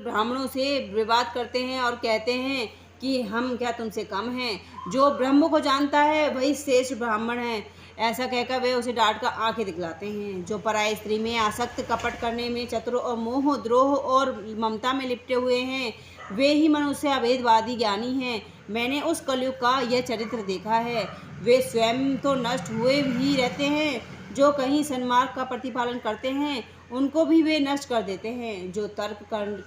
ब्राह्मणों से विवाद करते हैं और कहते हैं कि हम क्या तुमसे कम हैं। जो ब्रह्म को जानता है वही श्रेष्ठ ब्राह्मण है। ऐसा कहकर वे उसे डांट कर आंखें दिखलाते हैं। जो पराई स्त्री में आसक्त, कपट करने में चतुर और मोह, द्रोह और ममता में लिपटे हुए हैं, वे ही मनुष्य अभेदवादी ज्ञानी हैं। मैंने उस कलयुग का यह चरित्र देखा है। वे स्वयं तो नष्ट हुए ही रहते हैं, जो कहीं सन्मार्ग का प्रतिपालन करते हैं उनको भी वे नष्ट कर देते हैं। जो तर्क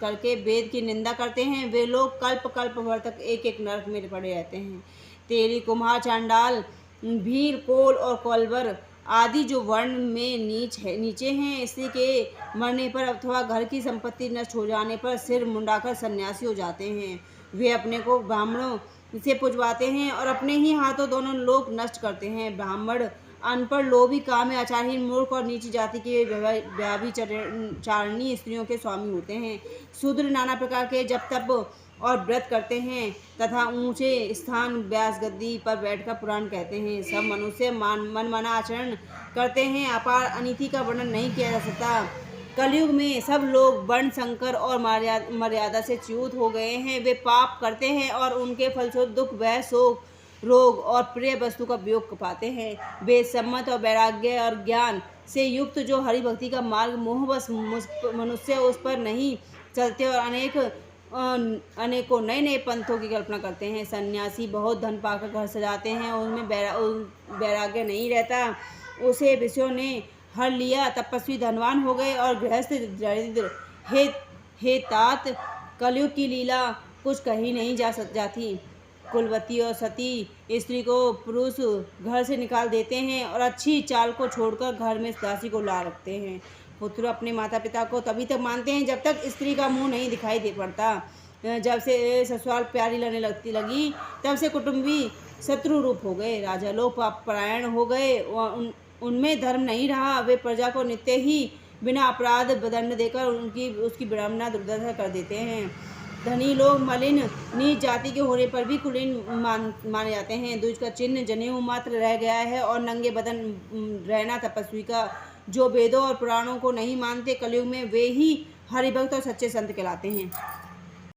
करके वेद की निंदा करते हैं, वे लोग कल्प कल्प भर तक एक एक नरक में पड़े रहते हैं। तेली, कुम्हार, चांडाल, भील, कोल और कोलवर आदि जो वर्ण में नीचे हैं, स्त्री के मरने पर अथवा घर की संपत्ति नष्ट हो जाने पर सिर मुंडाकर सन्यासी हो जाते हैं। वे अपने को ब्राह्मणों से पुजवाते हैं और अपने ही हाथों दोनों लोग नष्ट करते हैं। ब्राह्मण अनपढ़, लोभी, कामी, आचारहीन, मूर्ख और नीची जाति के व्यभिचारिणी स्त्रियों के स्वामी होते हैं। शूद्र नाना प्रकार के जप तप और व्रत करते हैं तथा ऊंचे स्थान व्यास गद्दी पर बैठकर पुराण कहते हैं। सब मनुष्य मनमाना आचरण करते हैं। अपार अनिति का वर्णन नहीं किया जा सकता। कलयुग में सब लोग वर्ण संकर और मर्यादा से च्युत हो गए हैं। वे पाप करते हैं और उनके फलस्वरूप दुख, भय, शोक, रोग और प्रिय वस्तु का वियोग पाते हैं। वेद सम्मत और वैराग्य और ज्ञान से युक्त जो हरि भक्ति का मार्ग मोहवश मनुष्य उस पर नहीं चलते और अनेकों नए नए पंथों की कल्पना करते हैं। सन्यासी बहुत धन पाकर घर सजाते हैं, उनमें वैराग्य नहीं रहता। उसे विषयों ने हर लिया, तपस्वी धनवान हो गए और गृहस्थ दरिद्र। हे तात, कलयुग की लीला कुछ कही नहीं जाती। कुलवती और सती स्त्री को पुरुष घर से निकाल देते हैं और अच्छी चाल को छोड़कर घर में दासी को ला रखते हैं। पुत्र अपने माता पिता को तभी तक मानते हैं जब तक स्त्री का मुंह नहीं दिखाई दे पड़ता। जब से ससुराल प्यारी लगने लगी तब से कुटुंबी शत्रु रूप हो गए। राजा लोग परायण हो गए, उनमें धर्म नहीं रहा। वे प्रजा को नित्य ही बिना अपराध दंड देकर उसकी विडंबना दुर्दशा कर देते हैं। धनी लोग मलिन नीच जाति के होने पर भी कुलीन माने जाते हैं। द्विज का चिन्ह जनेऊ मात्र रह गया है और नंगे बदन रहना तपस्वी का। जो वेदों और पुराणों को नहीं मानते, कलयुग में वे ही हरिभक्त और सच्चे संत कहलाते हैं।